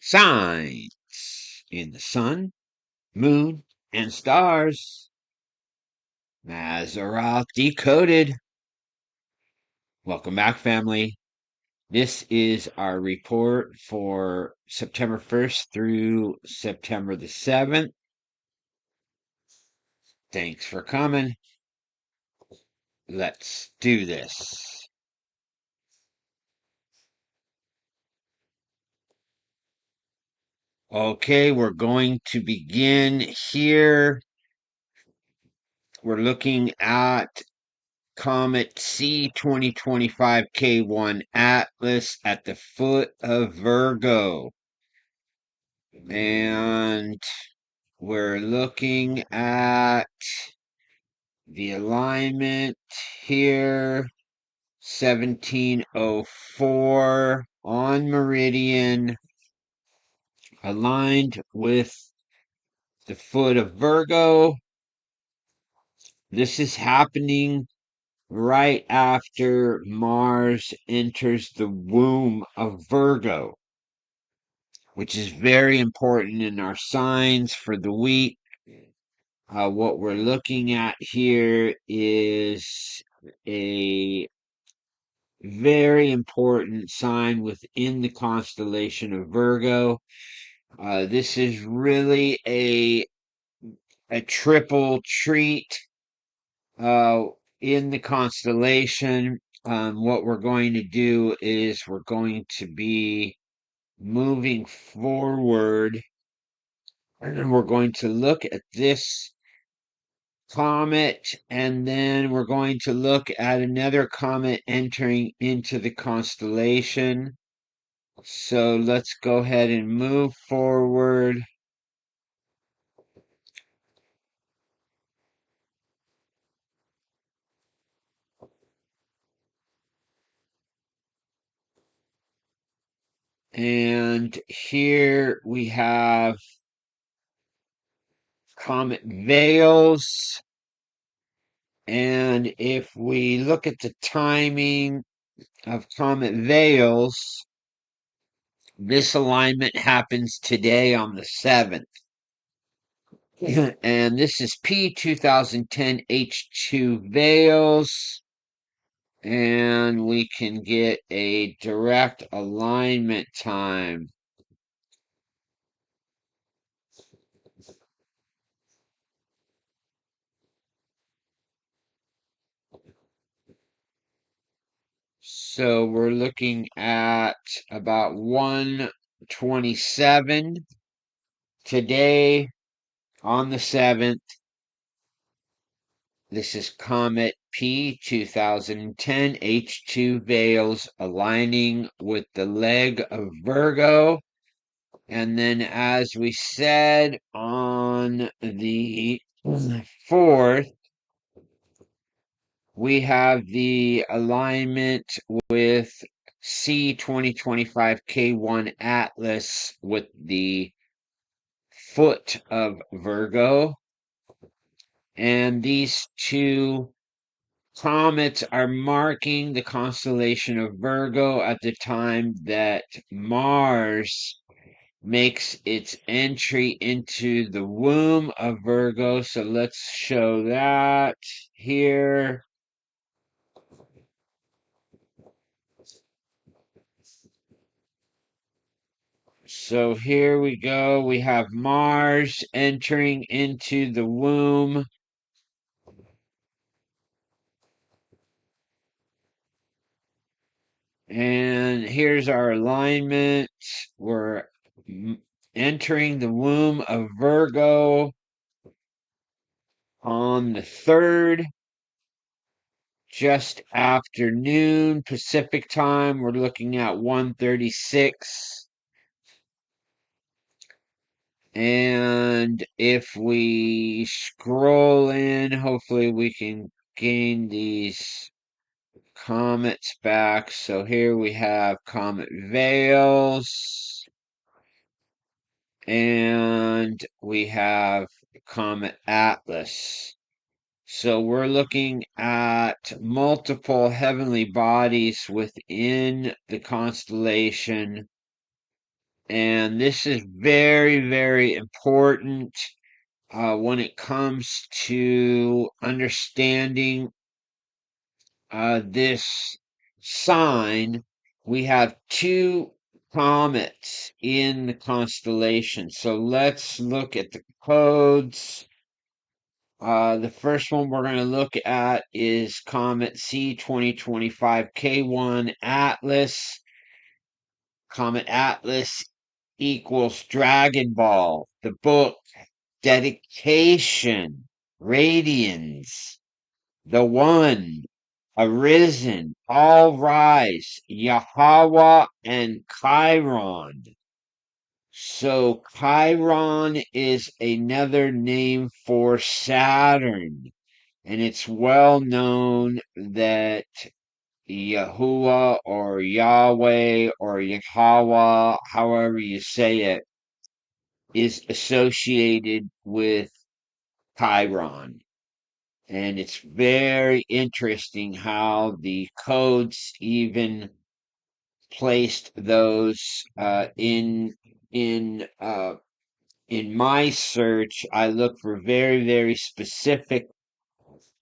Signs in the sun, moon, and stars. Mazzaroth Decoded. Welcome back, family. This is our report for September 1st through September the 7th. Thanks for coming. Let's do this. Okay, we're going to begin here. We're looking at Comet C 2025 K1 Atlas at the foot of Virgo. And we're looking at the alignment here, 1704 on meridian, aligned with the foot of Virgo. This is happening right after Mars enters the womb of Virgo, which is very important in our signs for the week. What we're looking at here is a very important sign within the constellation of Virgo. This is really a triple treat in the constellation. What we're going to do is we're going to be moving forward, and we're going to look at this comet, and then we're going to look at another comet entering into the constellation. So let's go ahead and move forward. And here we have Comet Veils. And if we look at the timing of Comet Veils, this alignment happens today on the 7th. And this is P 2010 H2 Veils. And we can get a direct alignment time. So we're looking at about 1:27 today on the 7th. This is Comet P 2010 H2 Veils aligning with the leg of Virgo. And then, as we said, on the 4th, we have the alignment with C 2025 K1 Atlas with the foot of Virgo. And these two comets are marking the constellation of Virgo at the time that Mars makes its entry into the womb of Virgo. So let's show that here. So here we go. We have Mars entering into the womb. And here's our alignment. We're entering the womb of Virgo on the 3rd, just after noon Pacific time. We're looking at 1:36. And if we scroll in, hopefully we can gain these comets back. So here we have Comet Veils, and we have Comet Atlas. So we're looking at multiple heavenly bodies within the constellation And this is very, very important when it comes to understanding this sign. We have two comets in the constellation. So let's look at the codes. The first one we're going to look at is Comet C 2025 K1 Atlas. Comet Atlas equals Dragon Ball, the book, dedication, radiance, the one, arisen, all rise, Yahweh and Chiron. So Chiron is another name for Saturn. And it's well known that Yahuwah or Yahweh or Yahweh, however you say it, is associated with Chiron. And it's very interesting how the codes even placed those in my search. I look for very, very specific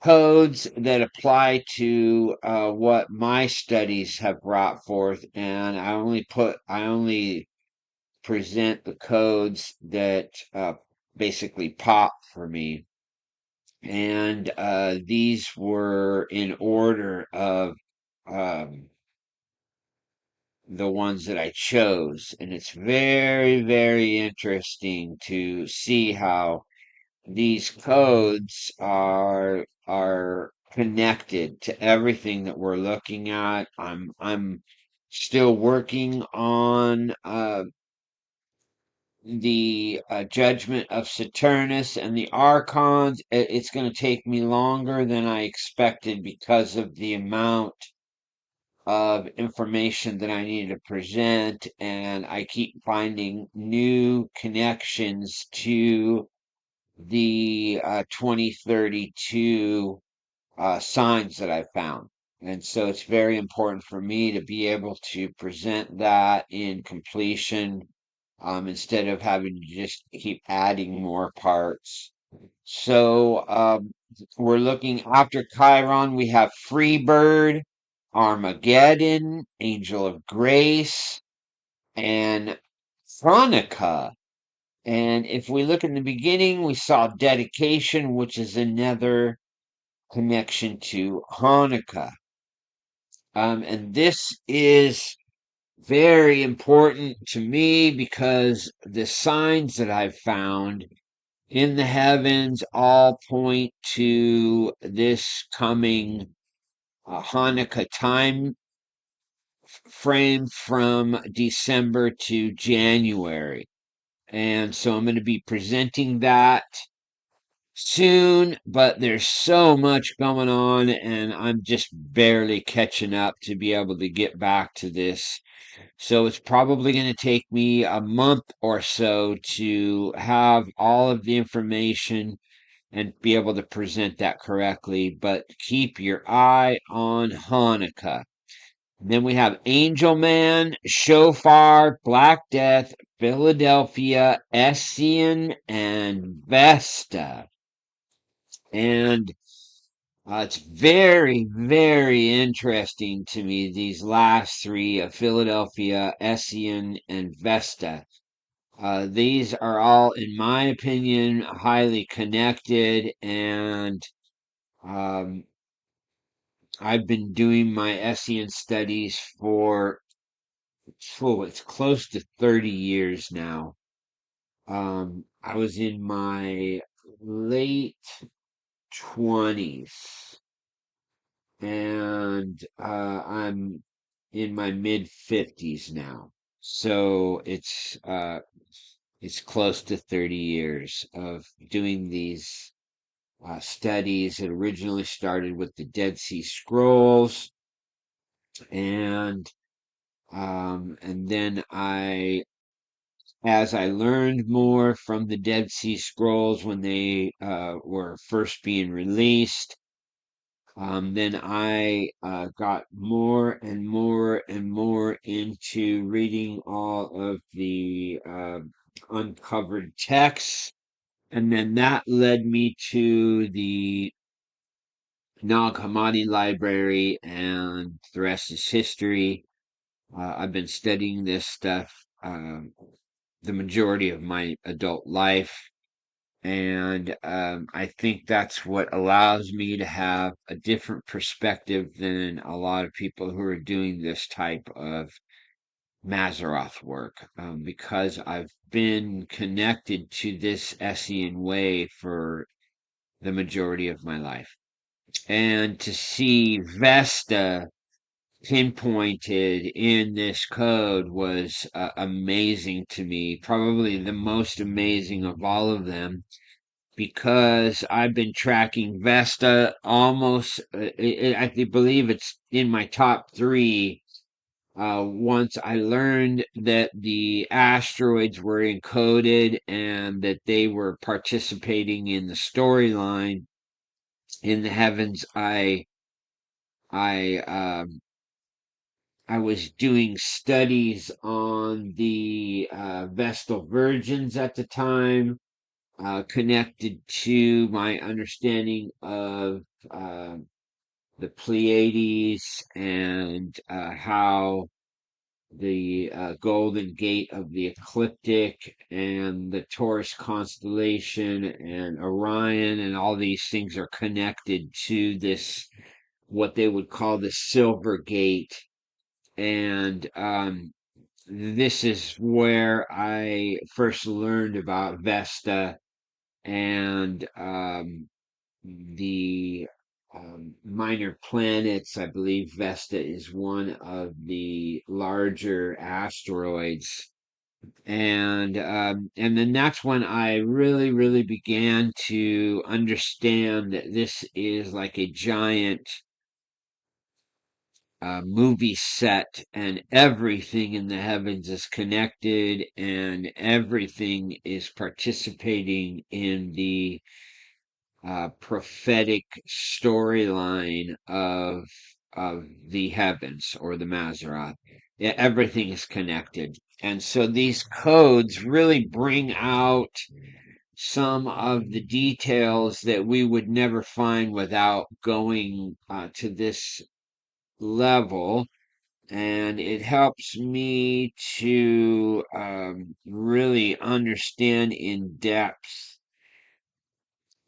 codes that apply to what my studies have brought forth, and I only present the codes that basically pop for me, and these were in order of um, the ones that I chose, and it's very, very interesting to see how these codes are connected to everything that we're looking at. I'm still working on the judgment of Saturnus and the archons. It's going to take me longer than I expected because of the amount of information that I need to present, and I keep finding new connections to the 2032 signs that I found. And so it's very important for me to be able to present that in completion instead of having to just keep adding more parts. So we're looking after Chiron. We have Freebird, Armageddon, Angel of Grace, and Hanukkah. And if we look in the beginning, we saw dedication, which is another connection to Hanukkah. And this is very important to me because the signs that I've found in the heavens all point to this coming Hanukkah time frame from December to January. And so I'm going to be presenting that soon, but there's so much going on, and I'm just barely catching up to be able to get back to this. So it's probably going to take me a month or so to have all of the information and be able to present that correctly. But keep your eye on Hanukkah. Then we have Angel Man, Shofar, Black Death, Philadelphia, Essien, and Vesta. And it's very, very interesting to me, these last three of Philadelphia, Essien, and Vesta. These are all, in my opinion, highly connected, and um, I've been doing my Essien studies for, it's close to 30 years now. I was in my late 20s, and I'm in my mid 50s now. So it's close to 30 years of doing these studies. It originally started with the Dead Sea Scrolls, and then as I learned more from the Dead Sea Scrolls when they were first being released, Then I got more and more and more into reading all of the uncovered texts. And then that led me to the Nag Hammadi Library, and the rest is history. I've been studying this stuff the majority of my adult life. And I think that's what allows me to have a different perspective than a lot of people who are doing this type of Mazzaroth work, because I've been connected to this Essene way for the majority of my life. And to see Vesta pinpointed in this code was amazing to me, probably the most amazing of all of them, because I've been tracking Vesta almost, I believe it's in my top three. Once I learned that the asteroids were encoded and that they were participating in the storyline in the heavens, I I was doing studies on the Vestal Virgins at the time, connected to my understanding of uh, the Pleiades, and how the Golden Gate of the ecliptic and the Taurus constellation and Orion and all these things are connected to this, what they would call the Silver Gate. And this is where I first learned about Vesta, and the minor planets. I believe Vesta is one of the larger asteroids. And then that's when I really, really began to understand that this is like a giant movie set, and everything in the heavens is connected, and everything is participating in the prophetic storyline of the heavens, or the Mazzaroth. Yeah, everything is connected. And so these codes really bring out some of the details that we would never find without going to this level. And it helps me to really understand in depth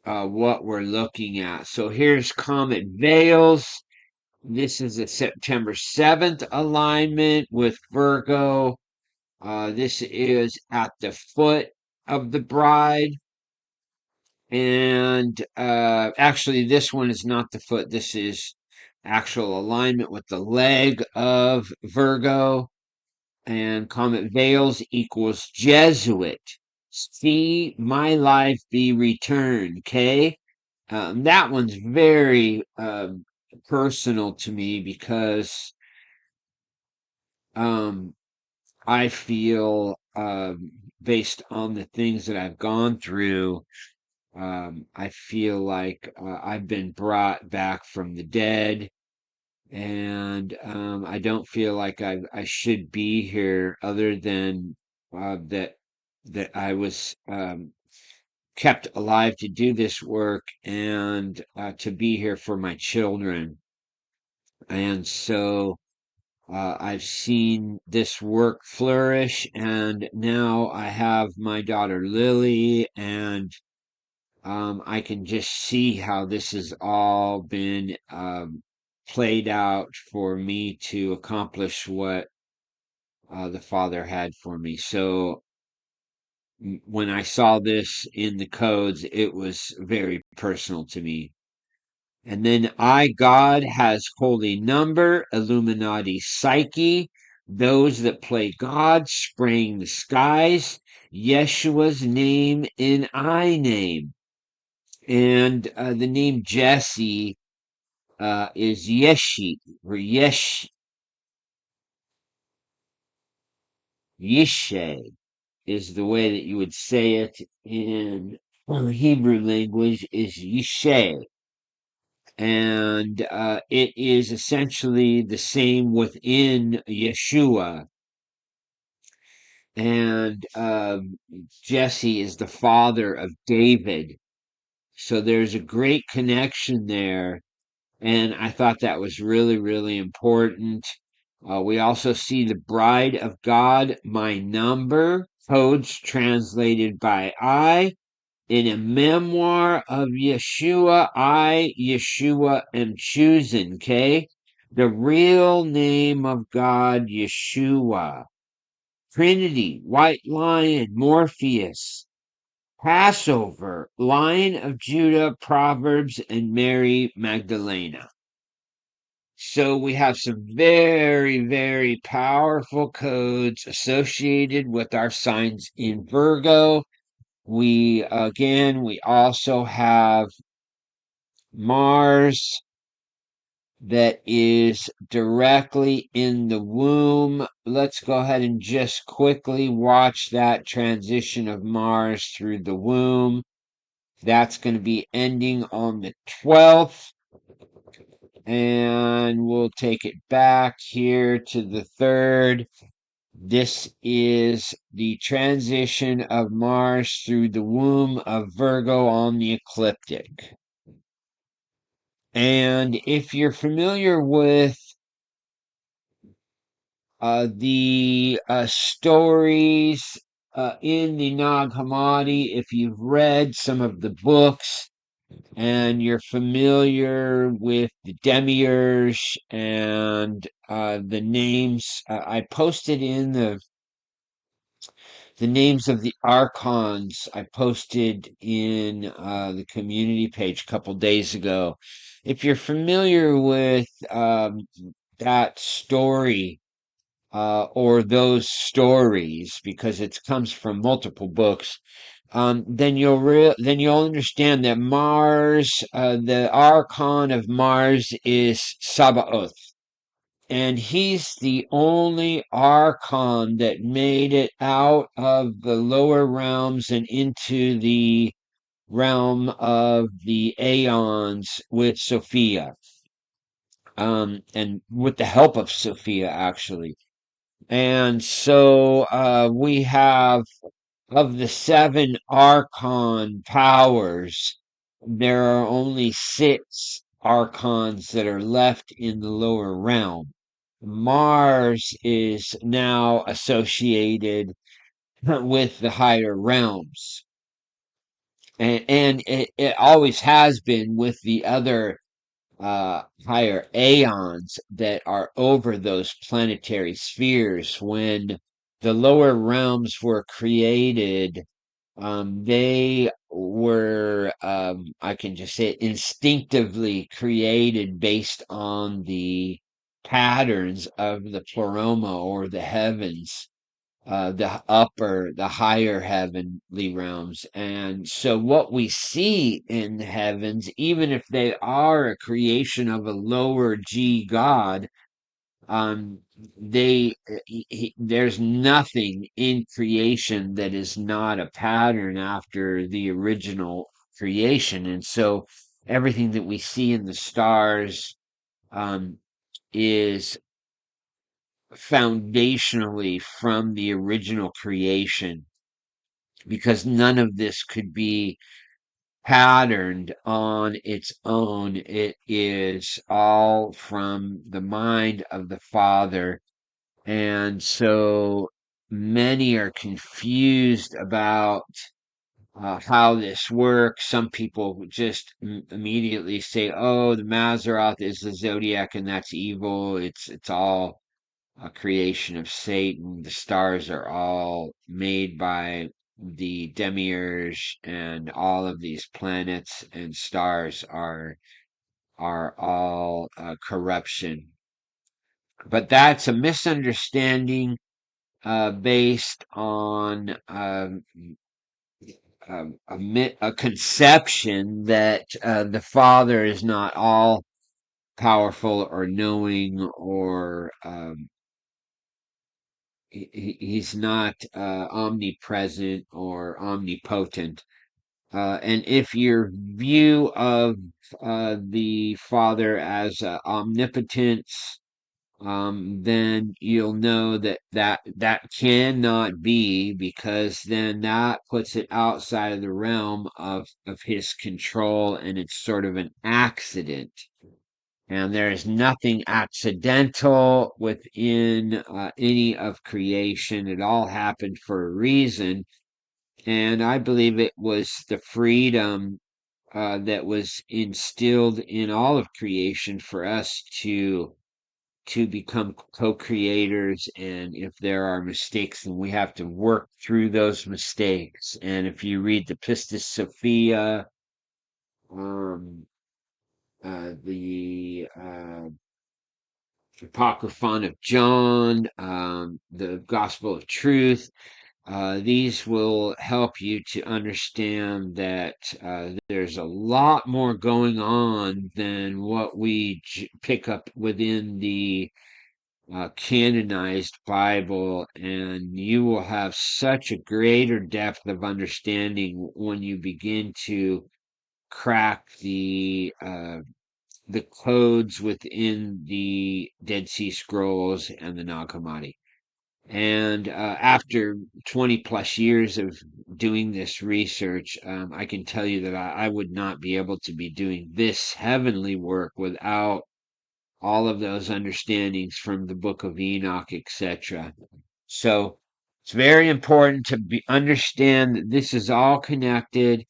what we're looking at. So here's Comet Veils. This is a September 7th alignment with Virgo. This is at the foot of the bride. And actually, this one is not the foot. This is actual alignment with the leg of Virgo. And Comet Veils equals Jesuit. See my life be returned. Okay. That one's very personal to me, because um, I feel, based on the things that I've gone through, I feel like I've been brought back from the dead, and I don't feel like I should be here, other than that I was kept alive to do this work, and to be here for my children. And so I've seen this work flourish, and now I have my daughter Lily, and I can just see how this has all been played out for me to accomplish what the Father had for me. So when I saw this in the codes, it was very personal to me. And then I, God, has holy number, Illuminati psyche, those that play God, spraying the skies, Yeshua's name in I name. And the name Jesse is Yeshi, or Yishe is the way that you would say it in Hebrew language, is Yishe. and it is essentially the same within Yeshua. And Jesse is the father of David. So there's a great connection there. And I thought that was really, really important. We also see the bride of God, my number, codes translated by I. In a memoir of Yeshua, I, Yeshua, am chosen, okay? The real name of God, Yeshua. Trinity, White Lion, Morpheus, Passover, Lion of Judah, Proverbs, and Mary Magdalena. So we have some very, very powerful codes associated with our signs in Virgo. We also have Mars that is directly in the womb. Let's go ahead and just quickly watch that transition of Mars through the womb. That's going to be ending on the 12th. And we'll take it back here to the 3rd. This is the transition of Mars through the womb of Virgo on the ecliptic. And if you're familiar with the stories in the Nag Hammadi, if you've read some of the books and you're familiar with the demiurge and the names, I posted in the names of the archons. I posted in the community page a couple days ago. If you're familiar with that story, or those stories, because it comes from multiple books, then you'll understand that Mars, the archon of Mars is Sabaoth, and he's the only archon that made it out of the lower realms and into the realm of the Aeons with Sophia, and with the help of Sophia, actually. And so we have, of the 7 archon powers, there are only 6 archons that are left in the lower realm. Mars is now associated with the higher realms. And it always has been with the other higher aeons that are over those planetary spheres. When the lower realms were created, they were, I can just say it, instinctively created based on the patterns of the pleroma, or the heavens, the higher heavenly realms. And so what we see in the heavens, even if they are a creation of a lower G God, um, there's nothing in creation that is not a pattern after the original creation. And so everything that we see in the stars, is foundationally from the original creation, because none of this could be patterned on its own. It is all from the mind of the Father. And so many are confused about how this works. Some people just immediately say, "Oh, the Mazzaroth is the zodiac, and that's evil. It's all a creation of Satan. The stars are all made by the demiurge, and all of these planets and stars are all corruption." But that's a misunderstanding based on a conception that the Father is not all powerful or knowing, or he's not omnipresent or omnipotent. And if your view of the Father as omnipotence, then you'll know that that cannot be, because then that puts it outside of the realm of his control, and it's sort of an accident. And there is nothing accidental within any of creation. It all happened for a reason. And I believe it was the freedom that was instilled in all of creation for us to become co-creators. And if there are mistakes, then we have to work through those mistakes. And if you read the Pistis Sophia, um, the Apocryphon of John, the Gospel of Truth, these will help you to understand that there's a lot more going on than what we pick up within the canonized Bible, and you will have such a greater depth of understanding when you begin to crack the codes within the Dead Sea Scrolls and the Nag Hammadi. And after 20 plus years of doing this research, I can tell you that I would not be able to be doing this heavenly work without all of those understandings from the Book of Enoch, etc. So it's very important to understand that this is all connected.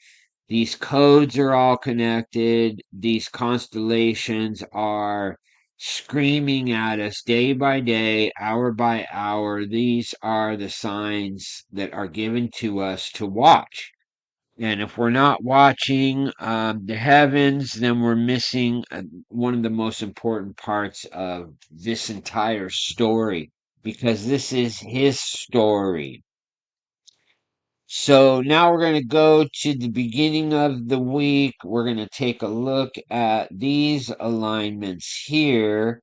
These codes are all connected. These constellations are screaming at us day by day, hour by hour. These are the signs that are given to us to watch. And if we're not watching the heavens, then we're missing one of the most important parts of this entire story, because this is his story. So now we're going to go to the beginning of the week. We're going to take a look at these alignments here.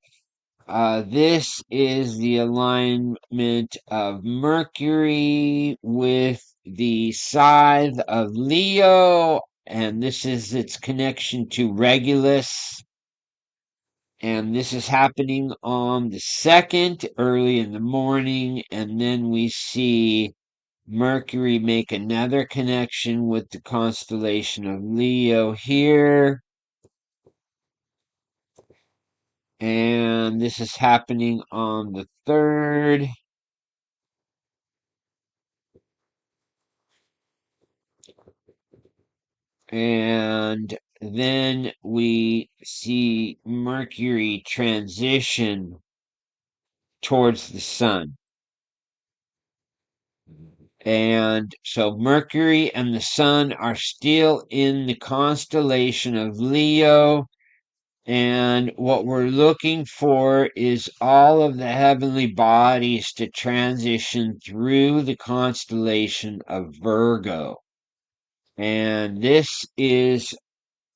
This is the alignment of Mercury with the scythe of Leo, and this is its connection to Regulus. And this is happening on the 2nd, early in the morning, and then we see Mercury make another connection with the constellation of Leo here. And this is happening on the 3rd. And then we see Mercury transition towards the sun. And so Mercury and the sun are still in the constellation of Leo. And what we're looking for is all of the heavenly bodies to transition through the constellation of Virgo. And this is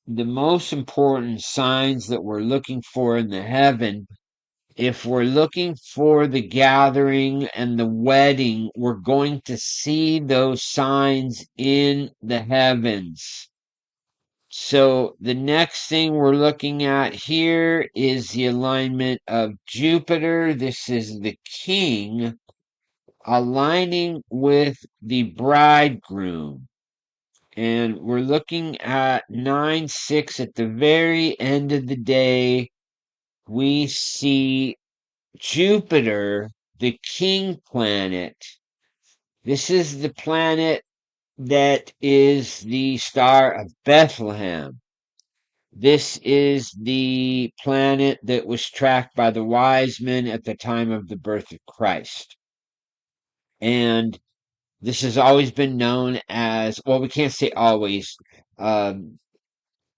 the most important signs that we're looking for in the heaven. If we're looking for the gathering and the wedding, we're going to see those signs in the heavens. So the next thing we're looking at here is the alignment of Jupiter. This is the king aligning with the bridegroom. And we're looking at 9-6 at the very end of the day. We see Jupiter, the king planet. This is the planet that is the star of Bethlehem. This is the planet that was tracked by the wise men at the time of the birth of Christ. And this has always been known as, well, we can't say always.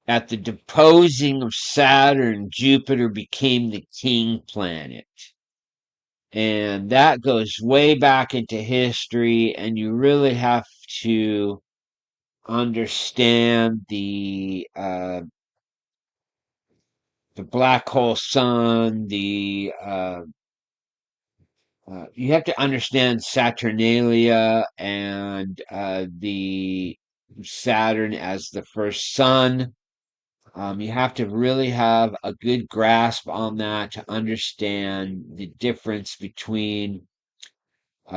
At the deposing of Saturn, Jupiter became the king planet. And that goes way back into history, and you really have to understand the black hole sun, you have to understand Saturnalia and the Saturn as the first sun. You have to really have a good grasp on that to understand the difference between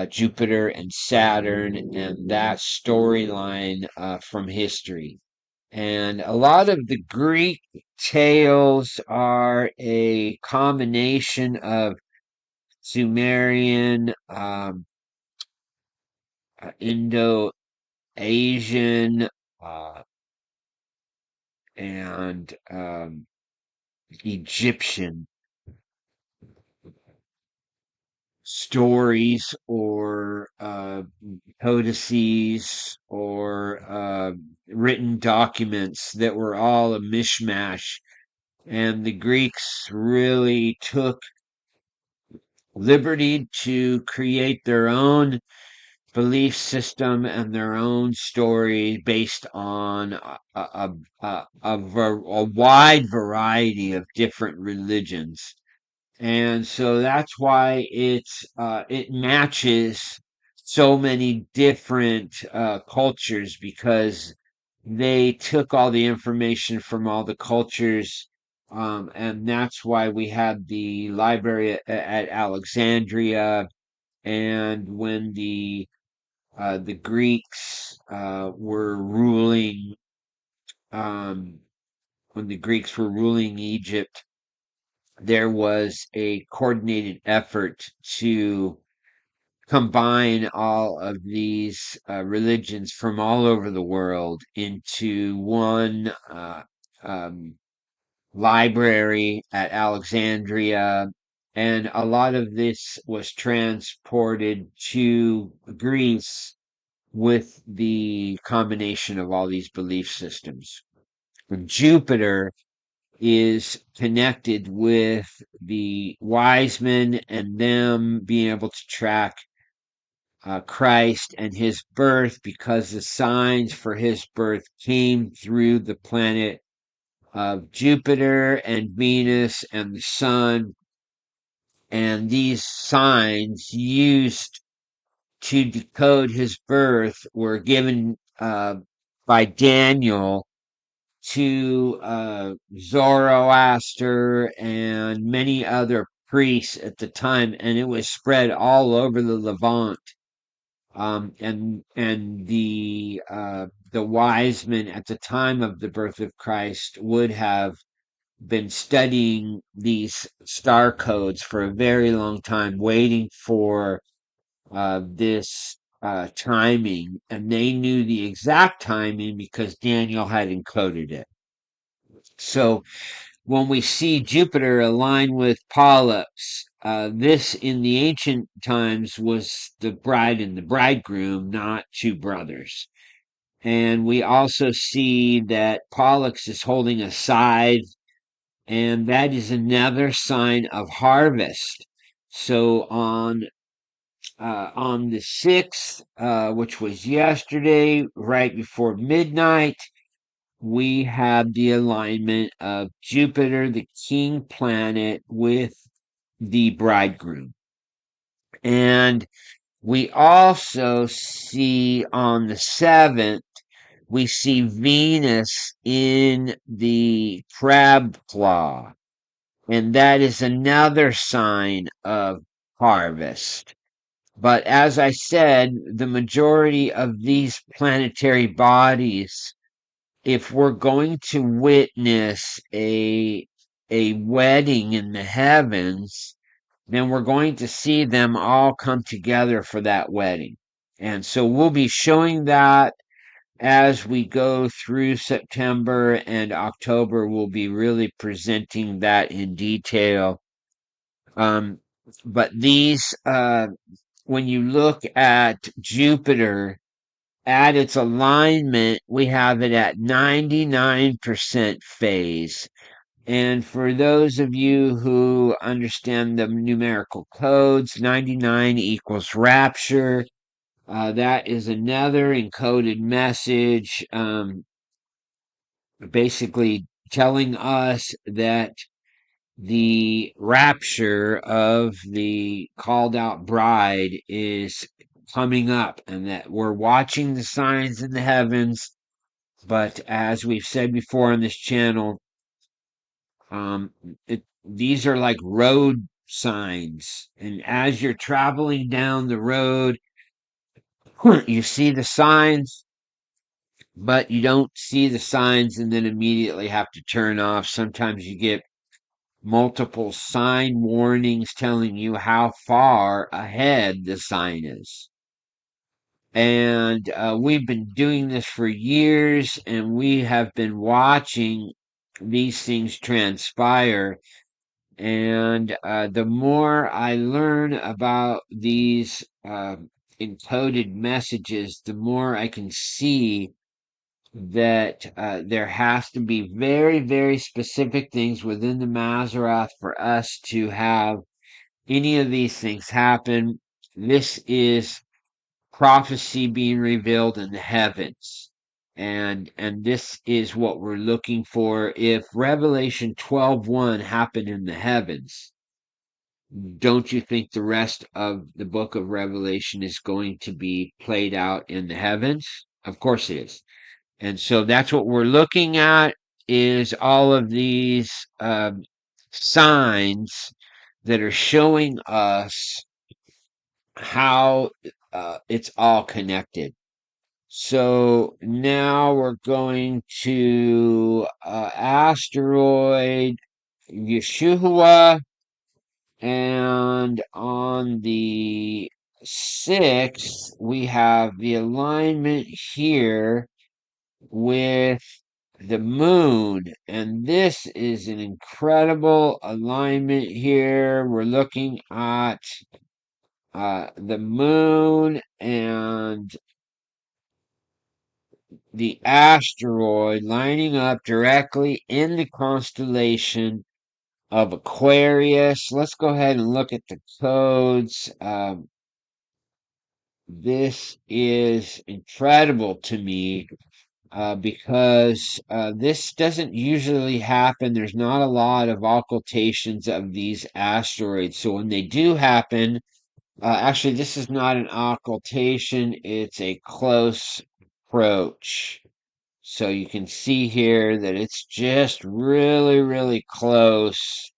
Jupiter and Saturn and that storyline from history. And a lot of the Greek tales are a combination of Sumerian, Indo-Asian, uh, and Egyptian stories or codices or written documents that were all a mishmash. And the Greeks really took liberty to create their own belief system and their own story based on a wide variety of different religions. And so that's why it matches so many different cultures, because they took all the information from all the cultures, and that's why we had the library at Alexandria. And when the Greeks were ruling, um, when the Greeks were ruling Egypt, there was a coordinated effort to combine all of these religions from all over the world into one um, library at Alexandria. And a lot of this was transported to Greece with the combination of all these belief systems. Jupiter is connected with the wise men and them being able to track Christ and his birth, because the signs for his birth came through the planet of Jupiter and Venus and the sun. And these signs used to decode his birth were given by Daniel to Zoroaster and many other priests at the time, and it was spread all over the Levant. And the wise men at the time of the birth of Christ would have been studying these star codes for a very long time, waiting for this timing, and they knew the exact timing because Daniel had encoded it. So when we see Jupiter aligned with Pollux, this in the ancient times was the bride and the bridegroom, not two brothers. And we also see that Pollux is holding a scythe, and that is another sign of harvest. So on the 6th, which was yesterday, right before midnight, we have the alignment of Jupiter, the king planet, with the bridegroom. And we also see on the 7th, we see Venus in the crab claw. And that is another sign of harvest. But as I said, the majority of these planetary bodies, if we're going to witness a wedding in the heavens, then we're going to see them all come together for that wedding. And so we'll be showing that as we go through September, and October we'll be really presenting that in detail. But when you look at Jupiter, at its alignment, we have it at 99% phase. And for those of you who understand the numerical codes, 99 equals rapture. That is another encoded message, basically telling us that the rapture of the called out bride is coming up, and that we're watching the signs in the heavens, But as we've said before on this channel, these are like road signs. And as you're traveling down the road, you see the signs, but you don't see the signs and then immediately have to turn off. Sometimes you get multiple sign warnings telling you how far ahead the sign is. And we've been doing this for years, and we have been watching these things transpire. And the more I learn about these encoded messages, the more I can see that there has to be very, very specific things within the Mazzaroth for us to have any of these things happen. This is prophecy being revealed in the heavens. And this is what we're looking for. If Revelation 12:1 happened in the heavens, don't you think the rest of the book of Revelation is going to be played out in the heavens? Of course it is. And so that's what we're looking at, is all of these signs that are showing us how it's all connected. So now we're going to asteroid Yeshua, and on the 6th, we have the alignment here with the moon, and this is an incredible alignment here. We're looking at the moon and the asteroid lining up directly in the constellation of Aquarius. Let's go ahead and look at the codes. This is incredible to me because this doesn't usually happen. There's not a lot of occultations of these asteroids. So when they do happen, actually, this is not an occultation, it's a close approach. So you can see here that it's just really, really close.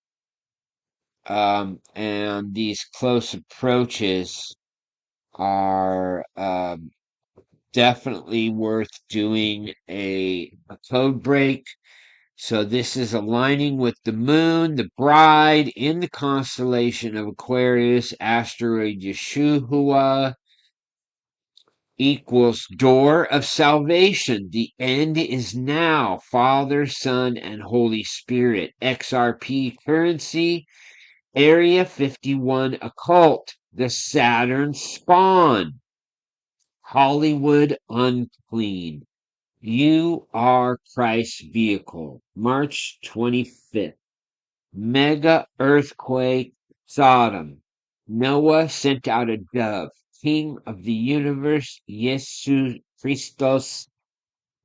And these close approaches are definitely worth doing a code break. So this is aligning with the moon, the bride in the constellation of Aquarius, asteroid Yeshua equals door of salvation. The end is now. Father, Son, and Holy Spirit. XRP currency, Area 51 occult. The Saturn spawn. Hollywood unclean. You are Christ's vehicle. March 25th. Mega earthquake, Sodom. Noah sent out a dove. King of the universe, Jesus Christos.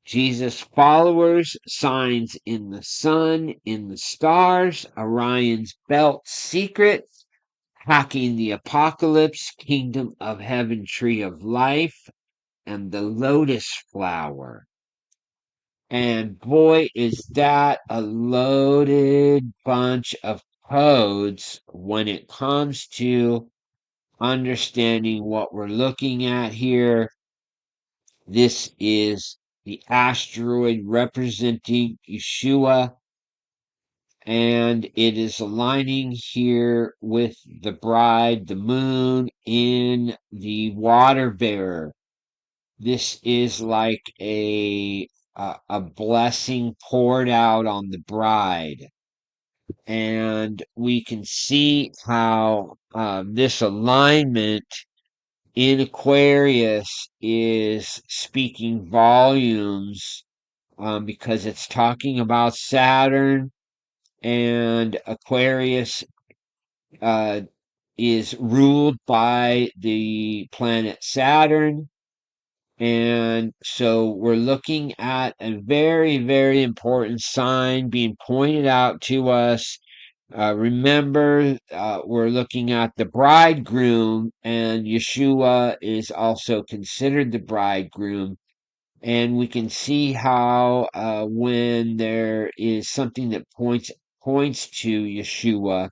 Jesus followers, signs in the sun, in the stars, Orion's belt secret, hacking the apocalypse, kingdom of heaven, tree of life, and the lotus flower. And boy, is that a loaded bunch of codes when it comes to understanding what we're looking at here. This is the asteroid representing Yeshua, and it is aligning here with the bride, the moon, in the water bearer. This is like a blessing poured out on the bride. And we can see how this alignment in Aquarius is speaking volumes because it's talking about Saturn, and Aquarius is ruled by the planet Saturn. And so we're looking at a very, very important sign being pointed out to us. Remember, we're looking at the bridegroom, and Yeshua is also considered the bridegroom. And we can see how when there is something that points to Yeshua,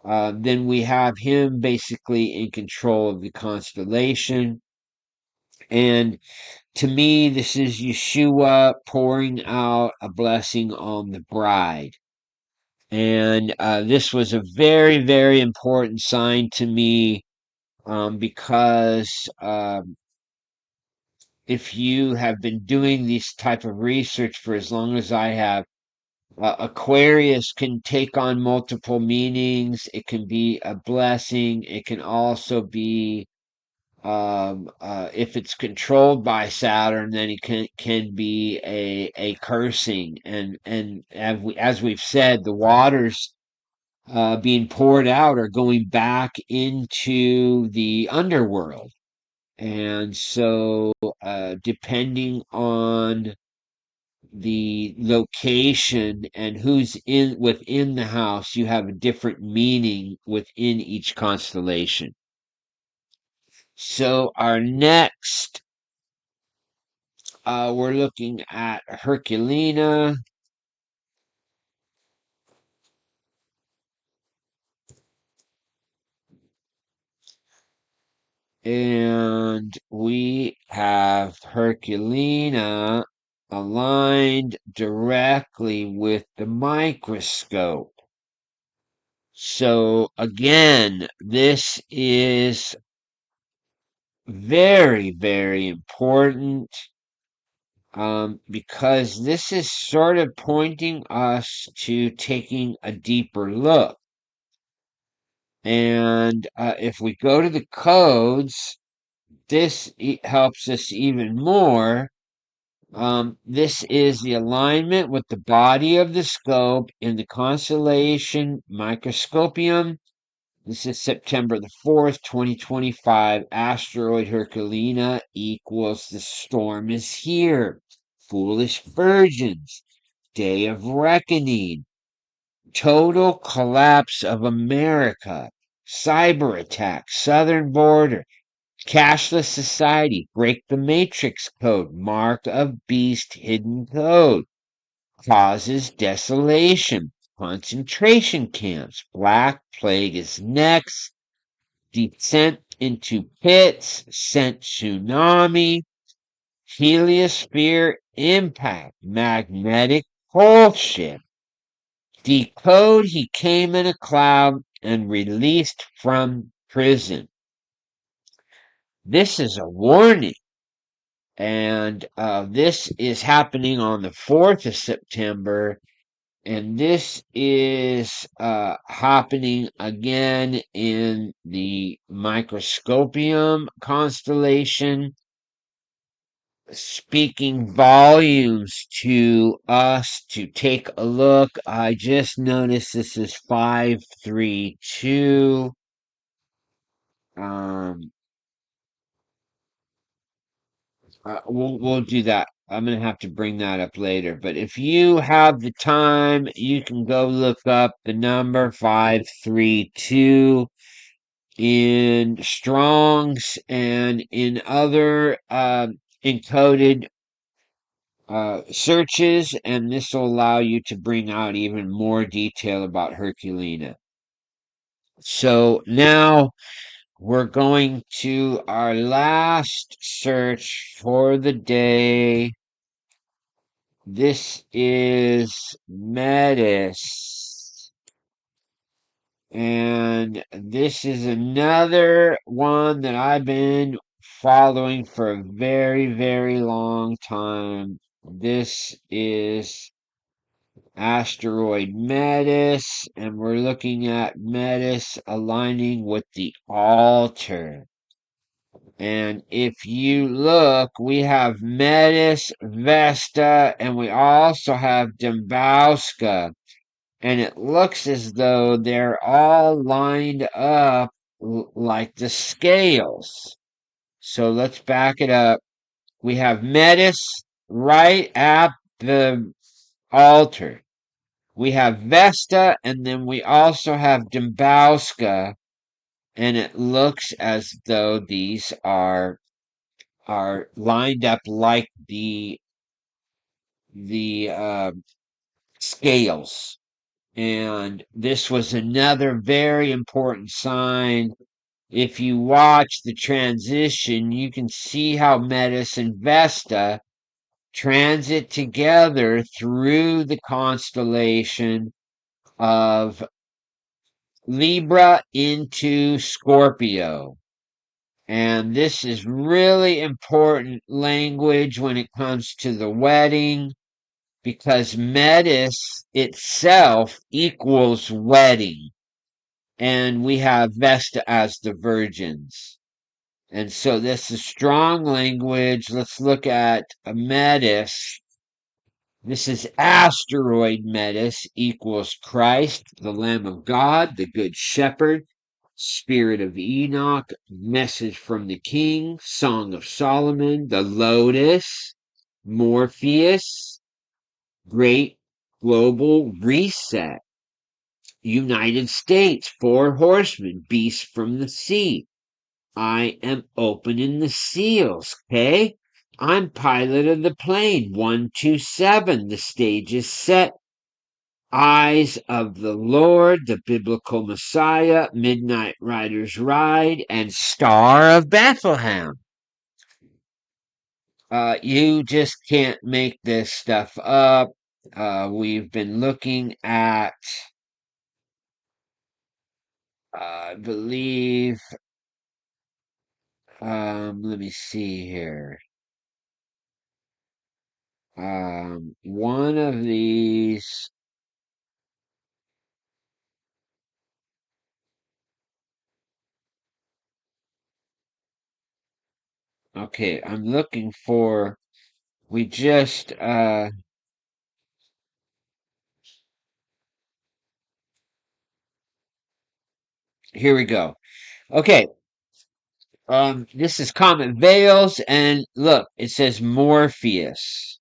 then we have him basically in control of the constellation. And to me, this is Yeshua pouring out a blessing on the bride. And this was a very, very important sign to me, because if you have been doing this type of research for as long as I have, Aquarius can take on multiple meanings. It can be a blessing. It can also be, if it's controlled by Saturn, then it can be a cursing. And as we've said, the waters being poured out are going back into the underworld. And so, depending on the location and who's in within the house, you have a different meaning within each constellation. So our next, we're looking at Herculina, and we have Herculina aligned directly with the microscope. So again, this is very, very important, because this is sort of pointing us to taking a deeper look. And if we go to the codes, this helps us even more. This is the alignment with the body of the scope in the constellation Microscopium. This is September the 4th, 2025. Asteroid Herculina equals the storm is here. Foolish virgins. Day of reckoning. Total collapse of America. Cyber attack. Southern border. Cashless society. Break the matrix code. Mark of beast hidden code. Causes desolation. Concentration camps. Black plague is next. Descent into pits. Sent tsunami. Heliosphere impact. Magnetic pole shift. Decode, he came in a cloud and released from prison. This is a warning. And this is happening on the 4th of September. And this is happening again in the Microscopium constellation, speaking volumes to us to take a look. I just noticed this is 532. Um, we'll do that. I'm gonna have to bring that up later. But if you have the time, you can go look up the number 532 in Strong's and in other encoded searches, and this will allow you to bring out even more detail about Herculina. So now we're going to our last search for the day. This is Metis. And this is another one that I've been following for a very, very long time. This is asteroid Metis, and we're looking at Metis aligning with the altar. And if you look, we have Metis, Vesta, and we also have Dembowska. And it looks as though they're all lined up like the scales. So let's back it up. We have Metis right at the altar. We have Vesta, and then we also have Dembowska, and it looks as though these are are lined up like the scales. And this was another very important sign. If you watch the transition, you can see how Metis and Vesta transit together through the constellation of Libra into Scorpio. And this is really important language when it comes to the wedding, because Metis itself equals wedding. And we have Vesta as the virgins. And so this is strong language. Let's look at Metis. This is asteroid Metis equals Christ, the Lamb of God, the Good Shepherd, Spirit of Enoch, Message from the King, Song of Solomon, the Lotus, Morpheus, Great Global Reset, United States, Four Horsemen, Beast from the Sea. I am opening the seals, okay? I'm pilot of the plane, 127. The stage is set. Eyes of the Lord, the biblical Messiah, Midnight Rider's Ride, and Star of Bethlehem. You just can't make this stuff up. We've been looking at, I believe, let me see here. One of these. Okay, I'm looking for. We just here we go. Okay, this is Comet Veils, and look, it says Morpheus.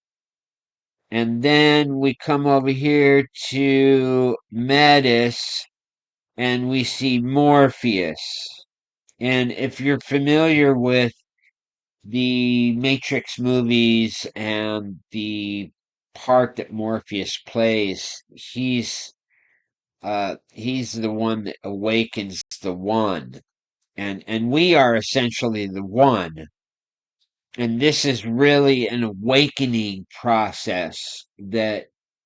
And then we come over here to Metis, and we see Morpheus. And if you're familiar with the Matrix movies and the part that Morpheus plays, he's the one that awakens the one. And we are essentially the one. And this is really an awakening process that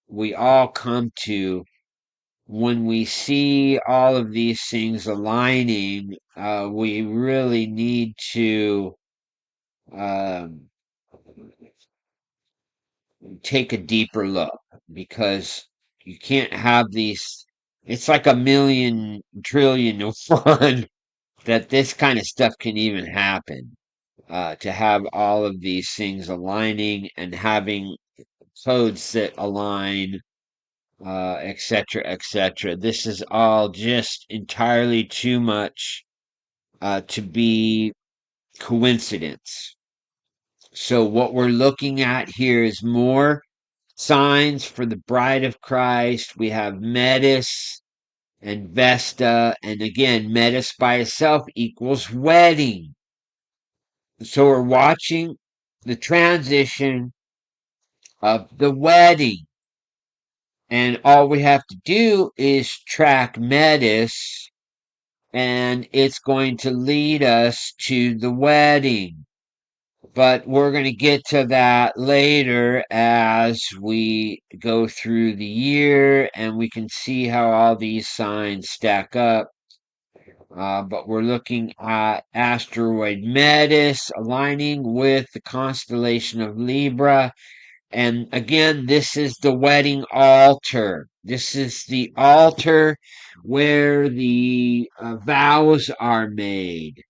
we all come to when we see all of these things aligning. We really need to um, take a deeper look, because you can't have these. It's like a million trillion to one that this kind of stuff can even happen. To have all of these things aligning and having codes that align, etc., etc. This is all just entirely too much to be coincidence. So, what we're looking at here is more signs for the bride of Christ. We have Metis and Vesta, and again, Metis by itself equals wedding. So, we're watching the transition of the wedding. And all we have to do is track Metis, and it's going to lead us to the wedding. But we're going to get to that later as we go through the year, and we can see how all these signs stack up. But we're looking at asteroid Metis aligning with the constellation of Libra. And again, this is the wedding altar. This is the altar where the vows are made.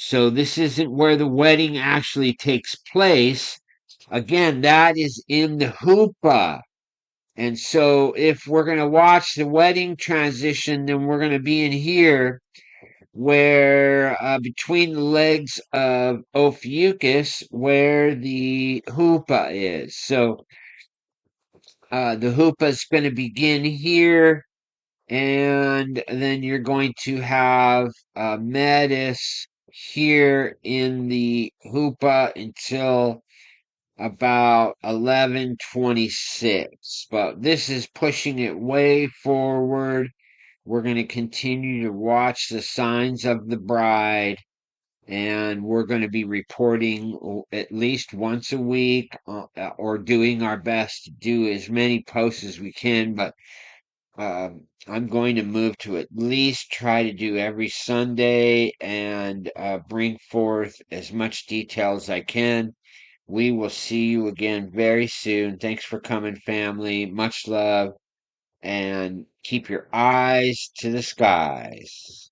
So this isn't where the wedding actually takes place. Again, that is in the hoopah. And so if we're going to watch the wedding transition, then we're going to be in here where between the legs of Ophiuchus, where the hoopah is. So the hoopah is going to begin here, and then you're going to have Metis here in the hoopah until about 11:26, but this is pushing it way forward. We're going to continue to watch the signs of the bride, and we're going to be reporting at least once a week, or doing our best to do as many posts as we can. But I'm going to move to at least try to do every Sunday and bring forth as much detail as I can. We will see you again very soon. Thanks for coming, family. Much love, and keep your eyes to the skies.